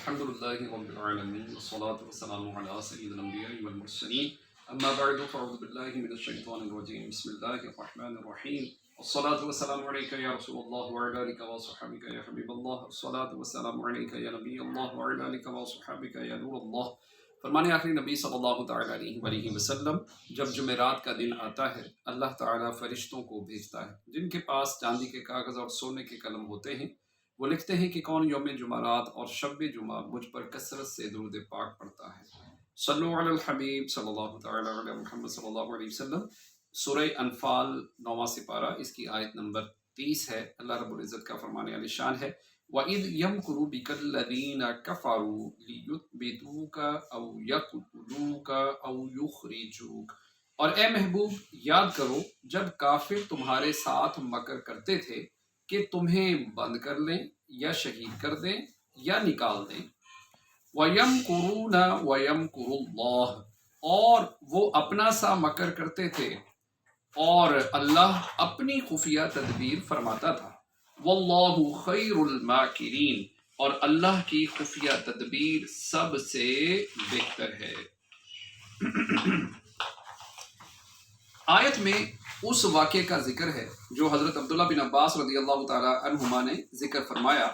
الحمد لله رب العالمين والصلاة والسلام على سيد الأنبياء والمرسلين أما بعد فأعوذ بالله من الشيطان الرجيم بسم الله الرحمن الرحيم والصلاة والسلام عليك يا رسول الله وعلى آلك وصحبك يا حبيب الله والصلاة والسلام عليك يا نبي الله وعلى آلك وصحبك يا نور الله. فرمانے آخری نبی صلی اللہ تعالیٰ علیہ وآلہ وسلم جب جمعرات کا دن آتا ہے اللہ تعالیٰ فرشتوں کو بھیجتا ہے جن کے پاس چاندی کے کاغذ اور سونے کے قلم ہوتے ہیں. وہ لکھتے ہیں کہ کون یوم جمعرات اور شب جمعہ مجھ پر کثرت سے درود پاک پڑھتا ہے. صلو علی الحبیب صلی اللہ تعالی علی محمد صلی اللہ علیہ وسلم. سورہ انفال 9واں سپارہ اس کی آیت نمبر 30 ہے. اللہ رب العزت کا فرمان عالی شان ہے وَإِذْ يَمْكُرُ بِكَ الَّذِينَ كَفَرُوا لِيُثْبِتُوكَ أَوْ يَقْتُلُوكَ أَوْ يُخْرِجُوكَ. اور اے محبوب یاد کرو جب کافر تمہارے ساتھ مکر کرتے تھے کہ تمہیں بند کر لیں یا شہید کر دیں یا نکال دیں. وَيَمْكُرُونَ وَيَمْكُرُ اللَّهُ. اور وہ اپنا سا مکر کرتے تھے اور اللہ اپنی خفیہ تدبیر فرماتا تھا. وَاللَّهُ خَيْرُ الْمَاكِرِينَ. اور اللہ کی خفیہ تدبیر سب سے بہتر ہے. آیت میں اس واقعے کا ذکر ہے جو حضرت عبداللہ بن عباس رضی اللہ تعالی عنہما نے ذکر فرمایا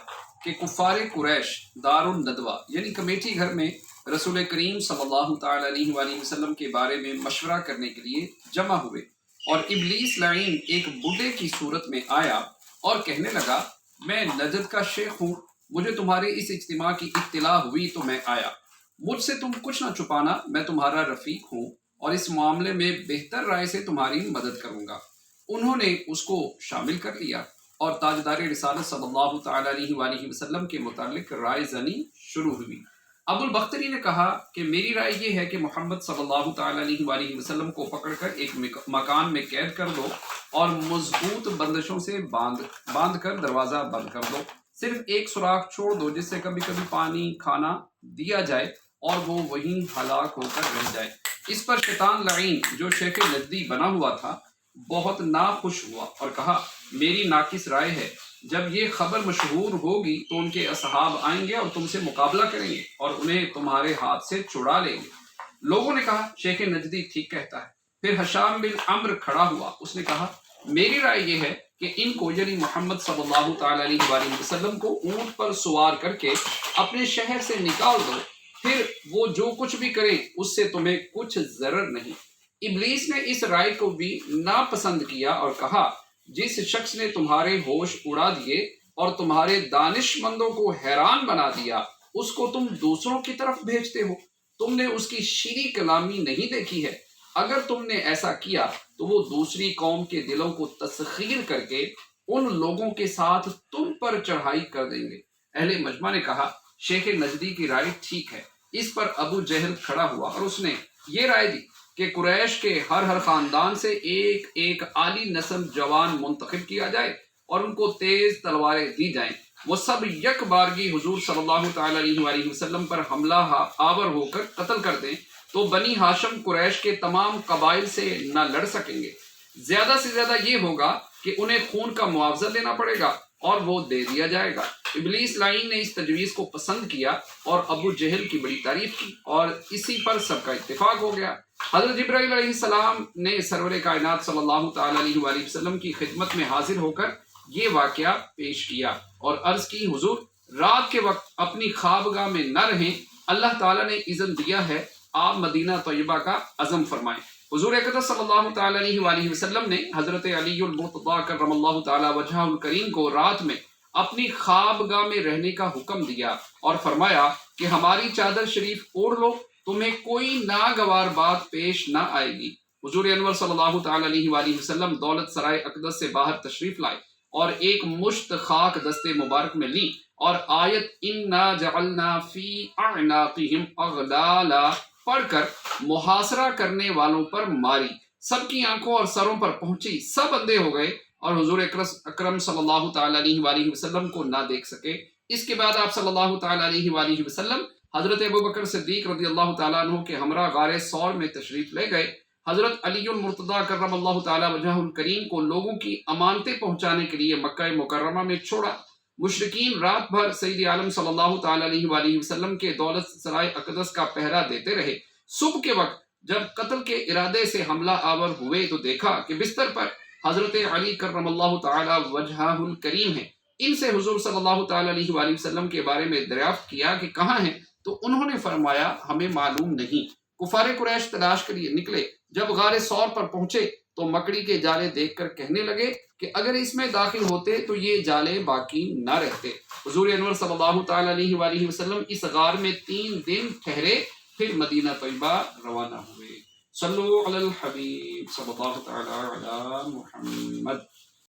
کہ کفار قریش دار الندوہ یعنی کمیٹی گھر میں رسول کریم صلی اللہ تعالی علیہ وآلہ وسلم کے بارے میں مشورہ کرنے کے لیے جمع ہوئے اور ابلیس لعین ایک بڈھے کی صورت میں آیا اور کہنے لگا میں نجد کا شیخ ہوں, مجھے تمہارے اس اجتماع کی اطلاع ہوئی تو میں آیا. مجھ سے تم کچھ نہ چھپانا, میں تمہارا رفیق ہوں اور اس معاملے میں بہتر رائے سے تمہاری مدد کروں گا. انہوں نے اس کو شامل کر لیا اور تاجدار رسالت صلی اللہ تعالی علیہ وآلہ وسلم کے متعلق رائے زنی شروع ہوئی. ابو البختری نے کہا کہ میری رائے یہ ہے کہ محمد صلی اللہ تعالی علیہ وآلہ وسلم کو پکڑ کر ایک مکان میں قید کر دو اور مضبوط بندشوں سے باندھ کر دروازہ بند کر دو. صرف ایک سوراخ چھوڑ دو جس سے کبھی کبھی پانی کھانا دیا جائے اور وہ وہیں ہلاک ہو کر رہ جائے. اس پر شیطان لعین جو شیخ نجدی بنا ہوا تھا بہت ناخوش ہوا اور کہا میری ناقص رائے ہے, جب یہ خبر مشہور ہوگی تو ان کے اصحاب آئیں گے اور تم سے مقابلہ کریں گے اور انہیں تمہارے ہاتھ سے چھڑا لیں گے. لوگوں نے کہا شیخ نجدی ٹھیک کہتا ہے. پھر حشام بن عمرو کھڑا ہوا, اس نے کہا میری رائے یہ ہے کہ ان کو یعنی محمد صلی اللہ تعالی علیہ وآلہ وسلم کو اونٹ پر سوار کر کے اپنے شہر سے نکال دو, پھر وہ جو کچھ بھی کریں اس سے تمہیں کچھ ضرر نہیں. ابلیس نے اس رائے کو بھی ناپسند کیا اور کہا جس شخص نے تمہارے ہوش اڑا دیے اور تمہارے دانش مندوں کو حیران بنا دیا اس کو تم دوسروں کی طرف بھیجتے ہو. تم نے اس کی شیریں کلامی نہیں دیکھی ہے. اگر تم نے ایسا کیا تو وہ دوسری قوم کے دلوں کو تسخیر کر کے ان لوگوں کے ساتھ تم پر چڑھائی کر دیں گے. اہل مجمع نے کہا شیخ نجدی کی رائے ٹھیک ہے. اس پر ابو جہل کھڑا ہوا اور اس نے یہ رائے دی کہ قریش کے ہر خاندان سے ایک ایک عالی نسل جوان منتخب کیا جائے اور ان کو تیز تلواریں دی جائیں. وہ سب یک بارگی حضور صلی اللہ تعالی علیہ وآلہ وسلم پر حملہ آور ہو کر قتل کر دیں تو بنی ہاشم قریش کے تمام قبائل سے نہ لڑ سکیں گے. زیادہ سے زیادہ یہ ہوگا کہ انہیں خون کا معاوضہ دینا پڑے گا اور وہ دے دیا جائے گا. ابلیس لعین نے اس تجویز کو پسند کیا اور ابو جہل کی بڑی تعریف کی اور اسی پر سب کا اتفاق ہو گیا. حضرت جبرائیل علیہ السلام نے سرور کائنات صلی اللہ تعالی علیہ وآلہ وسلم کی خدمت میں حاضر ہو کر یہ واقعہ پیش کیا اور عرض کی حضور رات کے وقت اپنی خوابگاہ میں نہ رہیں, اللہ تعالیٰ نے اذن دیا ہے, آپ مدینہ طیبہ کا عزم فرمائیں. حضور اقدس صلی اللہ تعالی علیہ وآلہ وسلم نے حضرت علی المرتضیٰ کرم اللہ تعالی وجہہ الکریم کو رات میں اپنی خوابگاہ میں رہنے کا حکم دیا اور فرمایا کہ ہماری چادر شریف اوڑھ لو, تمہیں کوئی ناگوار بات پیش نہ آئے گی. حضور انور صلی اللہ تعالی علیہ وآلہ وسلم دولت سرائے اقدس سے باہر تشریف لائے اور ایک مشت خاک دستے مبارک میں لی اور آیت انا جعلنا فی اعناقہم اغلالا پڑھ کر محاصرہ کرنے والوں پر ماری. سب کی آنکھوں اور سروں پر پہنچی, سب اندھے ہو گئے اور حضور اکرم صلی اللہ تعالی علیہ وآلہ وسلم کو نہ دیکھ سکے. اس کے بعد آپ صلی اللہ تعالی علیہ وآلہ وسلم حضرت ابوبکر صدیق رضی اللہ تعالیٰ عنہ کے ہمراہ غار ثور میں تشریف لے گئے. حضرت علی المرتضیٰ کرم اللہ تعالی وجہہ الکریم کو لوگوں کی امانتیں پہنچانے کے لیے مکہ مکرمہ میں چھوڑا. مشرکین رات بھر سید عالم صلی اللہ تعالی علیہ وآلہ وسلم کے دولت سرائے اقدس کا پہرا دیتے رہے۔ صبح کے وقت جب قتل کے ارادے سے حملہ آور ہوئے تو دیکھا کہ بستر پر حضرت علی کرم اللہ تعالی وجہہ الکریم ہیں۔ ان سے حضور صلی اللہ تعالی علیہ وآلہ وسلم کے بارے میں دریافت کیا کہ کہاں ہیں، تو انہوں نے فرمایا ہمیں معلوم نہیں۔ کفار قریش تلاش کے لیے نکلے، جب غار ثور پر پہنچے تو مکڑی کے جالے دیکھ کر کہنے لگے کہ اگر اس میں داخل ہوتے تو یہ جالے باقی نہ رہتے۔ حضور انور صلی اللہ تعالی علیہ وآلہ وسلم اس غار میں 3 دن ٹھہرے، پھر مدینہ طیبہ روانہ ہوئے۔ صلو علی الحبیب صلی اللہ تعالی علی محمد۔